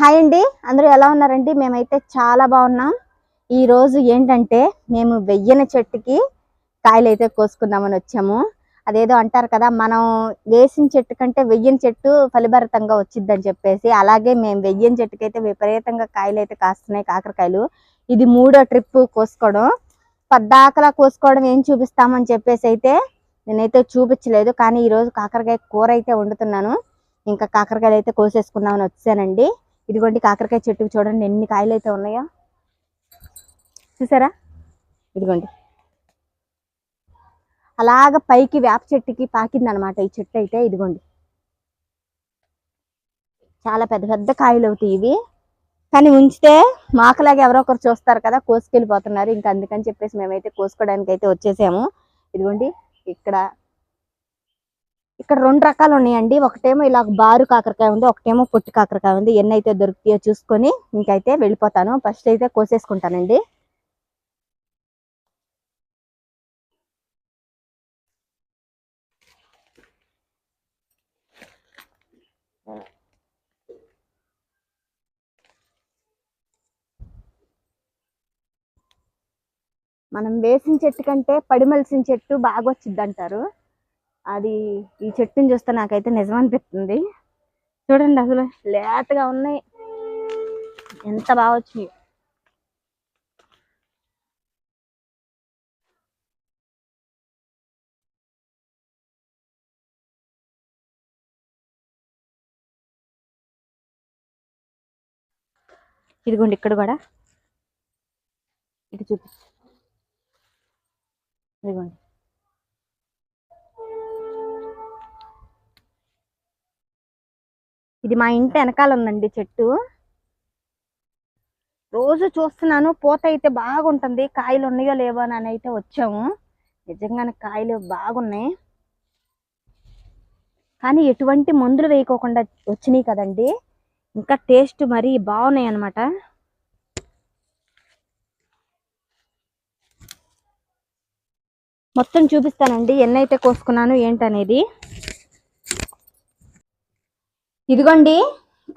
Hi అండి, అందరూ ఎలా ఉన్నారండి? మేమైతే చాలా బాగున్నాం. ఈరోజు ఏంటంటే మేము వెయ్యని చెట్టుకి కాయలు అయితే కోసుకుందామని వచ్చాము. అదేదో అంటారు కదా, మనం వేసిన చెట్టు కంటే వెయ్యని చెట్టు ఫలిభరితంగా వచ్చిద్దని చెప్పేసి, అలాగే మేము వెయ్యని చెట్టుకైతే విపరీతంగా కాయలు అయితే కాస్తున్నాయి, కాకరకాయలు. ఇది 3వ ట్రిప్ కోసుకోవడం. పద్దాకలా కోసుకోవడం ఏం చూపిస్తామని చెప్పేసి అయితే నేనైతే చూపించలేదు. కానీ ఈరోజు కాకరకాయ కూర అయితే వండుతున్నాను. ఇంకా కాకరకాయలు అయితే కోసేసుకుందామని వచ్చానండి. ఇదిగోండి కాకరకాయ చెట్టుకు చూడండి ఎన్ని కాయలు అయితే ఉన్నాయో, చూసారా? ఇదిగోండి అలాగ పైకి వేప చెట్టుకి పాకిందనమాట ఈ చెట్టు అయితే. ఇదిగోండి చాలా పెద్ద పెద్ద కాయలు అవుతాయి ఇవి. కానీ ఉంచితే మాకలాగా ఎవరో ఒకరు చూస్తారు కదా, కోసుకెళ్ళిపోతున్నారు. ఇంకా అందుకని చెప్పేసి మేమైతే కోసుకోవడానికి అయితే వచ్చేసాము. ఇదిగోండి ఇక్కడ 2 రకాలు ఉన్నాయండి. ఒకటేమో ఇలా బారు కాకరకాయ ఉంది, ఒకటేమో పొట్టి కాకరకాయ ఉంది. ఎన్ని అయితే దొరుకుతాయో చూసుకొని ఇంకైతే వెళ్ళిపోతాను. ఫస్ట్ అయితే కోసేసుకుంటానండి. మనం వేసిన చెట్టు కంటే పడిమలిసిన చెట్టు బాగా వచ్చింది అంటారు. అది ఈ చెట్టుని చూస్తే నాకైతే నిజం అనిపిస్తుంది. చూడండి అసలు లేతగా ఉన్నాయి, ఎంత బాగా వచ్చినాయి. ఇదిగోండి ఇక్కడ కూడా ఇటు చూపి. ఇదిగోండి ఇది మా ఇంటి వెనకాల ఉందండి చెట్టు. రోజు చూస్తున్నాను, పూత అయితే బాగుంటుంది. కాయలు ఉన్నాయో లేవో అని అయితే వచ్చాము. నిజంగానే కాయలు బాగున్నాయి, కానీ ఎటువంటి మందులు వేయకోకుండా వచ్చినాయి కదండి. ఇంకా టేస్ట్ మరీ బాగున్నాయి అన్నమాట. మొత్తం చూపిస్తానండి ఎన్నైతే కోసుకున్నాను ఏంటనేది. ఇదిగోండి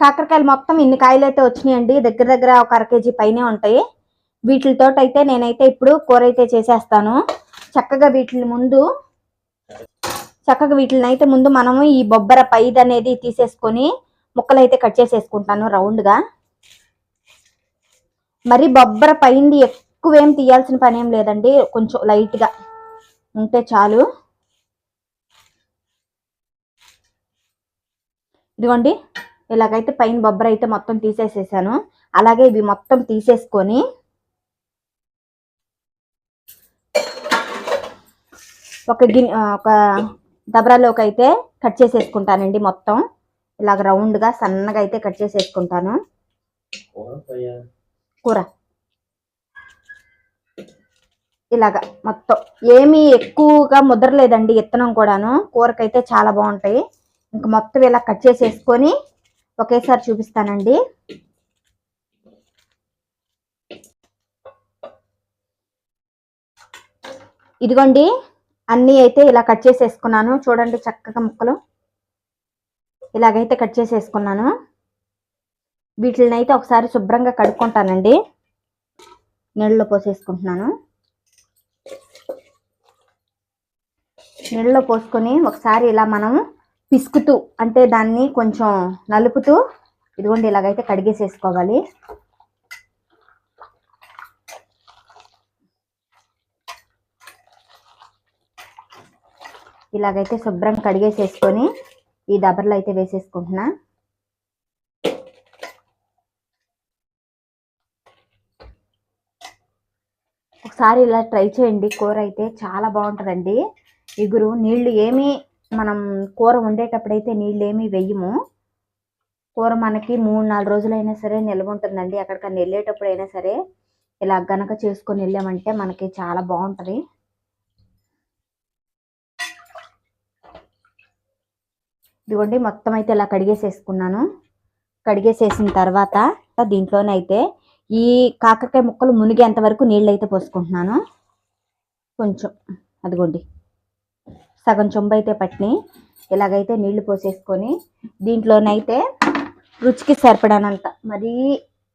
కాకరకాయలు మొత్తం ఇన్ని కాయలు అయితే వచ్చినాయండి. దగ్గర దగ్గర ఒక 1/2 కేజీ పైనే ఉంటాయి. వీటితో అయితే నేనైతే ఇప్పుడు కూర అయితే చేసేస్తాను. చక్కగా వీటిని అయితే ముందు మనము ఈ బొబ్బర పైది అనేది తీసేసుకొని ముక్కలు అయితే కట్ చేసేసుకుంటాను రౌండ్గా. మరి బొబ్బర పైంది ఎక్కువ ఏం తీయాల్సిన పని ఏం లేదండి, కొంచెం లైట్గా ఉంటే చాలు. ఇదిగోండి ఇలాగైతే పైన బొబ్బర అయితే మొత్తం తీసేసేసాను. అలాగే ఇవి మొత్తం తీసేసుకొని ఒక దబరాలోకి అయితే కట్ చేసేసుకుంటానండి. మొత్తం ఇలాగ రౌండ్గా సన్నగా అయితే కట్ చేసేసుకుంటాను. కూర ఇలాగ మొత్తం ఏమీ ఎక్కువగా ముద్రలేదండి, ఇత్తనం కూడాను కూరకైతే చాలా బాగుంటాయి. ఇంకా మొత్తం ఇలా కట్ చేసేసుకొని ఒకేసారి చూపిస్తానండి. ఇదిగోండి అన్నీ అయితే ఇలా కట్ చేసేసుకున్నాను. చూడండి చక్కగా ముక్కలు ఇలాగైతే కట్ చేసేసుకున్నాను. వీటిని అయితే ఒకసారి శుభ్రంగా కడుక్కుంటానండి. నీళ్ళలో పోసేసుకుంటున్నాను. నీళ్ళలో పోసుకొని ఒకసారి ఇలా మనం పిసుకుతూ, అంటే దాన్ని కొంచెం నలుపుతూ, ఇదిగోండి ఇలాగైతే కడిగేసేసుకోవాలి. ఇలాగైతే శుభ్రంగా కడిగేసేసుకొని ఈ దబర్లో అయితే వేసేసుకుంటున్నా. ఒకసారి ఇలా ట్రై చేయండి, కూర అయితే చాలా బాగుంటుందండి. ఇగురు నీళ్లు ఏమీ మనం కూర వండేటప్పుడైతే నీళ్ళు ఏమీ వెయ్యము. కూర మనకి 3-4 రోజులైనా సరే నిల్వ ఉంటుందండి. ఎక్కడికన్నా వెళ్ళేటప్పుడు అయినా సరే ఇలా గనక చేసుకొని వెళ్ళామంటే మనకి చాలా బాగుంటుంది. ఇదిగోండి మొత్తం అయితే ఇలా కడిగేసేసుకున్నాను. కడిగేసేసిన తర్వాత దీంట్లోనైతే ఈ కాకరకాయ ముక్కలు మునిగేంత వరకు నీళ్ళు అయితే పోసుకుంటున్నాను. కొంచెం అదిగోండి సగం చెంబు అయితే పట్టిని ఇలాగైతే నీళ్లు పోసేసుకొని దీంట్లోనైతే రుచికి సరిపడానంత, మరీ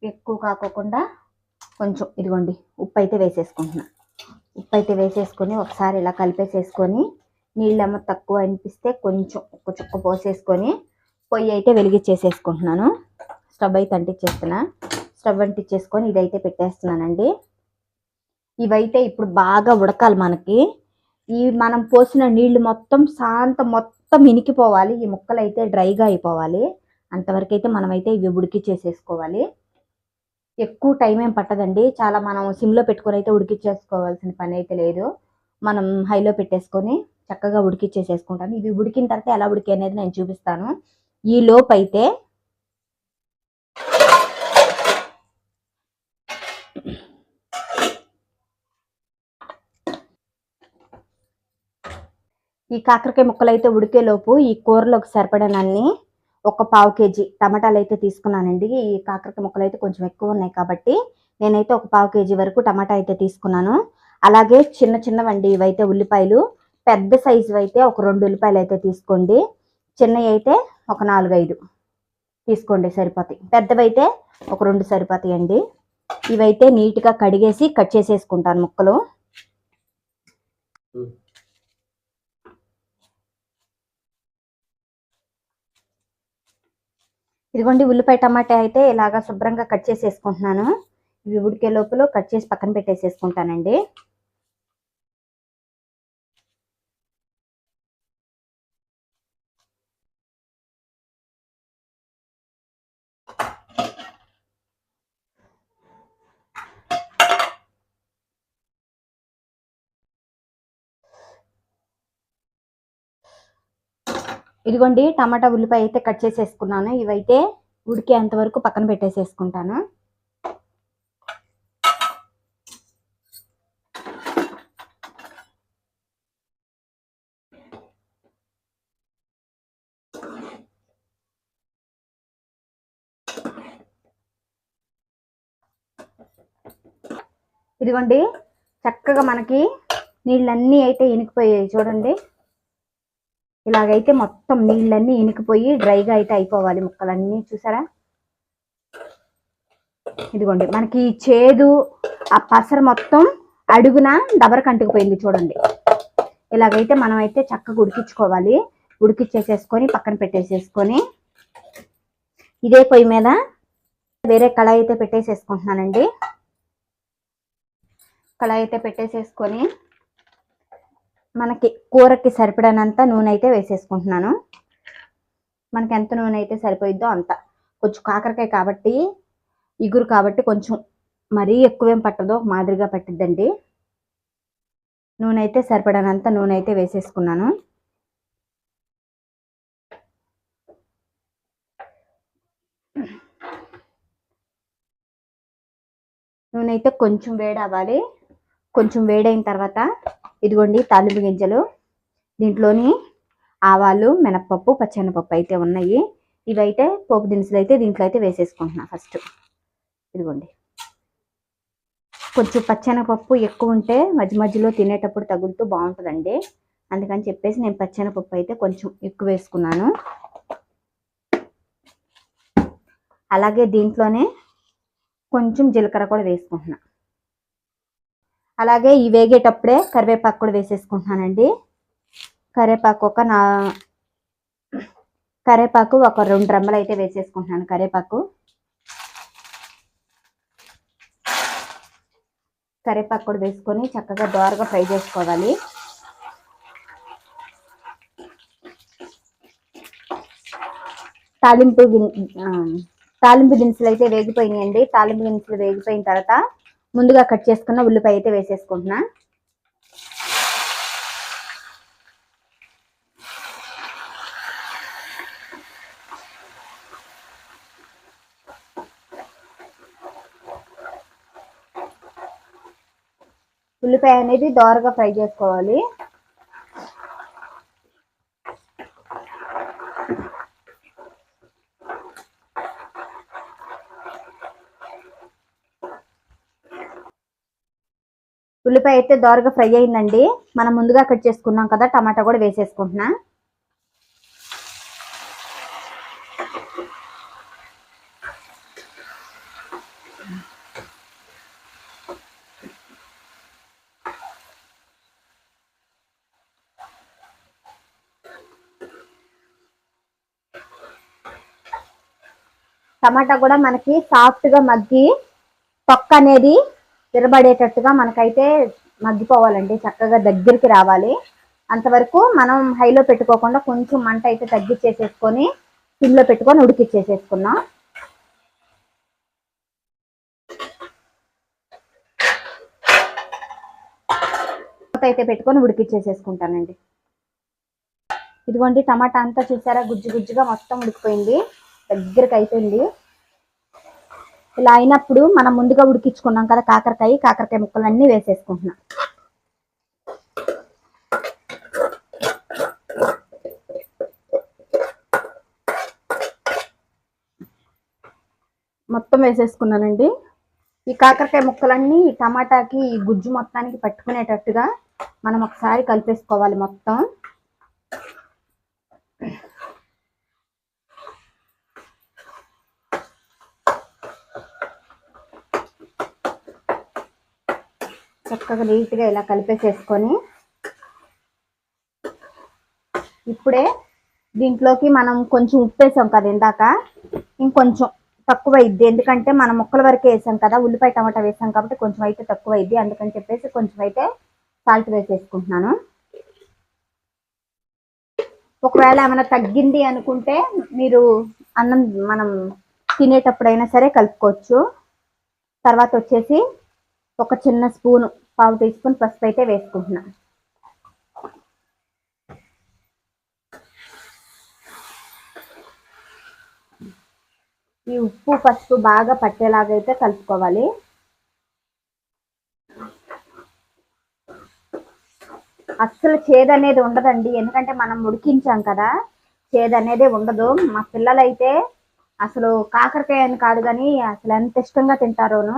ఎక్కువ కాకోకుండా కొంచెం. ఇదిగోండి ఉప్పు అయితే వేసేసుకుంటున్నా. ఉప్పు అయితే వేసేసుకొని ఒకసారి ఇలా కలిపేసేసుకొని, నీళ్ళేమో తక్కువ అనిపిస్తే కొంచెం ఒక చుక్క పోసేసుకొని పొయ్యి అయితే వెలిగించేసేసుకుంటున్నాను. స్టవ్ అయితే అంటించేస్తున్నా. స్టవ్ అంటించేసుకొని ఇదైతే పెట్టేస్తున్నానండి. ఇవైతే ఇప్పుడు బాగా ఉడకాలి మనకి. ఈ మనం పోసిన నీళ్లు మొత్తం మొత్తం ఇనికిపోవాలి. ఈ ముక్కలు అయితే డ్రైగా అయిపోవాలి. అంతవరకు అయితే మనమైతే ఇవి ఉడికిచ్చేసేసుకోవాలి. ఎక్కువ టైం ఏం పట్టదండి. చాలా మనం సిమ్లో పెట్టుకొని అయితే ఉడికిచ్చేసుకోవాల్సిన పని అయితే లేదు. మనం హైలో పెట్టేసుకొని చక్కగా ఉడికిచ్చేసేసుకుంటాను. ఇవి ఉడికిన తర్వాత ఎలా ఉడికి అనేది నేను చూపిస్తాను. ఈ లోపు అయితే ఈ కాకరకాయ ముక్కలు అయితే ఉడికేలోపు ఈ కూరలోకి సరిపడనన్ని ఒక 1/2 కేజీ టమాటాలు అయితే తీసుకున్నానండి. ఈ కాకరకాయ ముక్కలు అయితే కొంచెం ఎక్కువ ఉన్నాయి కాబట్టి నేనైతే ఒక 1/2 కేజీ వరకు టమాటా అయితే తీసుకున్నాను. అలాగే చిన్న చిన్నవండి ఇవైతే ఉల్లిపాయలు. పెద్ద సైజు అయితే ఒక 2 ఉల్లిపాయలు అయితే తీసుకోండి. చిన్నవి అయితే ఒక 4-5 తీసుకోండి, సరిపోతాయి. పెద్దవైతే ఒక 2 సరిపోతాయండి. ఇవైతే నీట్గా కడిగేసి కట్ చేసేసుకుంటాను ముక్కలు. ఇదిగోండి ఉల్లిపాయ టమాటా అయితే ఇలాగా శుభ్రంగా కట్ చేసేసుకుంటున్నాను. ఇవి ఉడికే లోపల కట్ చేసి పక్కన పెట్టేసేసుకుంటానండి. ఇదిగోండి టమాటా ఉల్లిపాయ అయితే కట్ చేసేసుకున్నాను. ఇవైతే ఉడికేంత వరకు పక్కన పెట్టేసేసుకుంటాను. ఇదిగోండి చక్కగా మనకి నీళ్ళన్నీ అయితే ఇనికిపోయాయి చూడండి. ఇలాగైతే మొత్తం నీళ్ళన్నీ ఇనికిపోయి డ్రైగా అయితే అయిపోవాలి ముక్కలన్నీ. చూసారా? ఇదిగోండి మనకి చేదు ఆ పసర మొత్తం అడుగున దబరకు అంటుకుపోయింది చూడండి. ఇలాగైతే మనం అయితే చక్కగా ఉడికించుకోవాలి. ఉడికిచ్చేసేసుకొని పక్కన పెట్టేసేసుకొని ఇదే పొయ్యి మీద వేరే కళాయి అయితే పెట్టేసేసుకుంటున్నానండి. కళాయి అయితే పెట్టేసేసుకొని మనకి కూరకి సరిపడినంత నూనె అయితే వేసేసుకుంటున్నాను. మనకి ఎంత నూనె అయితే సరిపోయిద్దో అంత. కొంచెం కాకరకాయ కాబట్టి ఇగురు కాబట్టి కొంచెం మరీ ఎక్కువేం పట్టదు, మాదిరిగా పట్టిద్దండి. నూనె అయితే సరిపడినంత నూనె అయితే వేసేసుకున్నాను. నూనె అయితే కొంచెం వేడి అవ్వాలి. కొంచెం వేడైన తర్వాత ఇదిగోండి తాలింపు గింజలు, దీంట్లోని ఆవాలు, మినప్పప్పు, పచ్చెనపప్పు అయితే ఉన్నాయి. ఇవైతే పోపు దినుసులు అయితే దీంట్లో అయితే వేసేసుకుంటున్నా ఫస్ట్. ఇదిగోండి కొంచెం పచ్చెనపప్పు ఎక్కువ ఉంటే మధ్య మధ్యలో తినేటప్పుడు తగులుతూ బాగుంటుందండి. అందుకని చెప్పేసి నేను పచ్చెనపప్పు అయితే కొంచెం ఎక్కువ వేసుకున్నాను. అలాగే దీంట్లోనే కొంచెం జీలకర్ర కూడా వేసుకుంటున్నా. అలాగే ఈ వేగేటప్పుడే కరివేపాకు కూడా వేసేసుకుంటున్నానండి. కరివేపాకు ఒక 2 రెమ్మలు అయితే వేసేసుకుంటున్నాను. కరివేపాకు కూడా వేసుకొని చక్కగా దోరగా ఫ్రై చేసుకోవాలి. తాలింపు దినుసులు అయితే వేగిపోయినాయండి. తాలింపు దినుసులు వేగిపోయిన తర్వాత ముందుగా కట్ చేసుకున్న ఉల్లిపాయ అయితే వేసేసుకుంటున్నా. ఉల్లిపాయ అనేది దోరగా ఫ్రై చేసుకోవాలి. ఉల్లిపాయ అయితే దోరగా ఫ్రై అయిందండి. మనం ముందుగా కట్ చేసుకున్నాం కదా టమాటా కూడా వేసేసుకుంటున్నా. టమాటా కూడా మనకి సాఫ్ట్గా మగ్గి తొక్క అనేది విరబడేటట్టుగా మనకైతే మగ్గిపోవాలండి, చక్కగా దగ్గరికి రావాలి. అంతవరకు మనం హైలో పెట్టుకోకుండా కొంచెం మంట అయితే తగ్గించేసేసుకొని సిమ్లో పెట్టుకొని ఉడికిచ్చేసేసుకున్నాం. అయితే పెట్టుకొని ఉడికిచ్చేసేసుకుంటానండి. ఇదిగోండి టమాటా అంతా చూసారా, గుజ్జు గుజ్జుగా మొత్తం ఉడికిపోయింది, దగ్గరికి అయిపోయింది. ఇలా అయినప్పుడు మనం ముందుగా ఉడికించుకున్నాం కదా కాకరకాయ ముక్కలన్నీ వేసేసుకుంటున్నాం. మొత్తం వేసేసుకున్నానండి. ఈ కాకరకాయ ముక్కలన్నీ ఈ టమాటాకి ఈ గుజ్జు మొత్తానికి పట్టుకునేటట్టుగా మనం ఒకసారి కలిపేసుకోవాలి మొత్తం. చక్కగా నీట్గా ఇలా కలిపేసేసుకొని ఇప్పుడే దీంట్లోకి మనం కొంచెం ఉప్పు వేసాం కదా ఇందాక, ఇంకొంచెం తక్కువ అయింది, ఎందుకంటే మనం ముక్కల వరకే వేసాం కదా, ఉల్లిపాయ టమాటా వేసాం కాబట్టి కొంచెం అయితే తక్కువ అయింది, అందుకని చెప్పేసి కొంచెం అయితే సాల్ట్ వేసేసుకుంటున్నాను. ఒకవేళ ఏమైనా తగ్గింది అనుకుంటే మీరు అన్నం మనం తినేటప్పుడైనా సరే కలుపుకోవచ్చు. తర్వాత వచ్చేసి ఒక చిన్న స్పూను, పావు టీ స్పూన్ పసుపు అయితే వేసుకుంటున్నాను. ఈ ఉప్పు పసుపు బాగా పట్టేలాగైతే కలుపుకోవాలి. అస్సలు చేదు అనేది ఉండదండి, ఎందుకంటే మనం ఉడికించాం కదా, చేదు అనేది ఉండదు. మా పిల్లలైతే అసలు కాకరకాయ అని కాదు కానీ అసలు ఎంత ఇష్టంగా తింటారోను.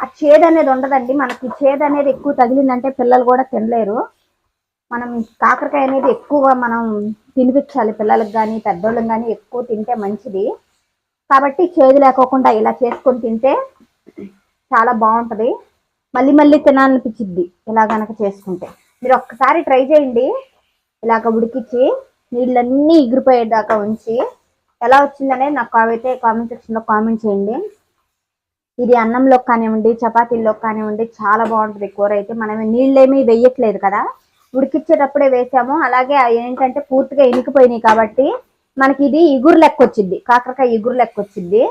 ఆ చేదు అనేది ఉండదండి, మనకి చేదు అనేది ఎక్కువ తగిలిందంటే పిల్లలు కూడా తినలేరు. మనం కాకరకాయ అనేది ఎక్కువ మనం తినిపించాలి పిల్లలకు కానీ పెద్దోళ్ళకి కానీ, ఎక్కువ తింటే మంచిది. కాబట్టి చేదు లేకోకుండా ఇలా చేసుకొని తింటే చాలా బాగుంటుంది, మళ్ళీ మళ్ళీ తినాలనిపించిద్ది ఇలా కనుక చేసుకుంటే. మీరు ఒక్కసారి ట్రై చేయండి, ఇలాగ ఉడికించి నీళ్ళన్నీ ఎగిరిపోయేదాకా ఉంచి ఎలా వచ్చిందనేది నాకు అయితే కామెంట్ సెక్షన్లో కామెంట్ చేయండి. ఇది అన్నంలో కానివ్వండి, చపాతీల్లో కానివ్వండి చాలా బాగుంటుంది కూర అయితే. మనం నీళ్ళేమీ వేయట్లేదు కదా, ఉడికిచ్చేటప్పుడే వేసాము, అలాగే ఏంటంటే పూర్తిగా ఇనికిపోయినాయి కాబట్టి మనకి ఇది ఇగురు లెక్క వచ్చింది, కాకరకాయ ఇగురు లెక్క వచ్చింది,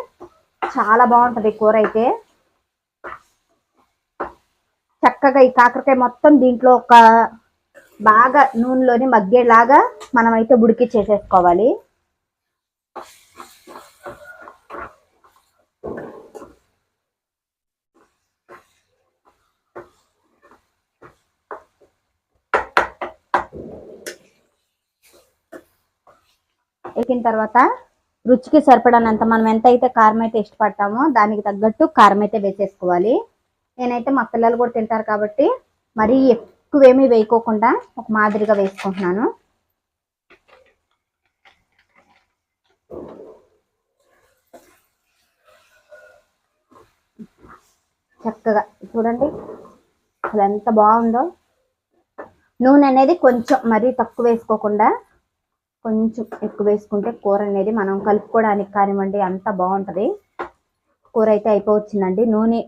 చాలా బాగుంటుంది కూర అయితే. చక్కగా ఈ కాకరకాయ మొత్తం దీంట్లో ఒక బాగా నూనెలోని మగ్గేలాగా మనం అయితే ఉడికిచ్చేసేసుకోవాలి. ఎక్కిన తర్వాత రుచికి సరిపడానంత మనం ఎంత అయితే కారం అయితే ఇష్టపడతామో దానికి తగ్గట్టు కారం అయితే వేసేసుకోవాలి. నేనైతే మా పిల్లలు కూడా తింటారు కాబట్టి మరీ ఎక్కువేమీ వేయకోకుండా ఒక మాదిరిగా వేసుకుంటున్నాను. చక్కగా చూడండి అసలు ఎంత బాగుందో. నూనె అనేది కొంచెం మరీ తక్కువ వేసుకోకుండా కొంచెం ఎక్కువ వేసుకుంటే కూర అనేది మనం కలుపుకోవడానికి కానివ్వండి అంత బాగుంటుంది. కూర అయితే అయిపోవచ్చిందండి. నూనె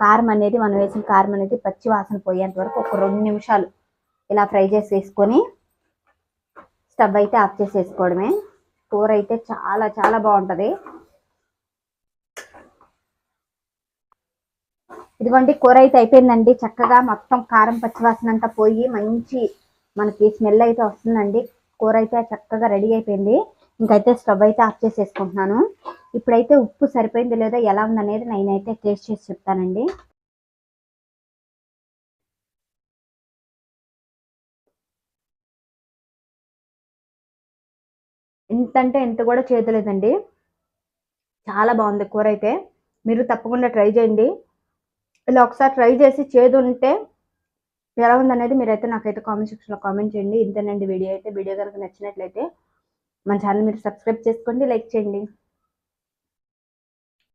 కారం అనేది మనం వేసిన కారం అనేది పచ్చి వాసన పోయేంత వరకు ఒక 2 నిమిషాలు ఇలా ఫ్రై చేసేసుకొని స్టవ్ అయితే ఆఫ్ చేసేసుకోవడమే. కూర అయితే చాలా చాలా బాగుంటుంది. ఇదిగోండి కూర అయితే అయిపోయిందండి, చక్కగా మొత్తం కారం పచ్చివాసన అంతా పోయి మంచి మనకి స్మెల్ అయితే వస్తుందండి. కూర అయితే చక్కగా రెడీ అయిపోయింది. ఇంకైతే స్టవ్ అయితే ఆఫ్ చేసేసుకుంటున్నాను. ఇప్పుడైతే ఉప్పు సరిపోయింది లేదా ఎలా ఉందనేది నేనైతే టేస్ట్ చేసి చెప్తానండి. ఎంతంటే ఎంత కూడా చేతలేదండి, చాలా బాగుంది కూర అయితే. మీరు తప్పకుండా ట్రై చేయండి. ఇలా ఒకసారి ట్రై చేసి చేదు ఉంటే ఎలా ఉందనేది మీరైతే నాకైతే కామెంట్ సెక్షన్లో కామెంట్ చేయండి. ఇంతేనండి వీడియో అయితే. వీడియో కనుక నచ్చినట్లయితే మన ఛానల్ మీరు సబ్స్క్రైబ్ చేసుకోండి, లైక్ చేయండి.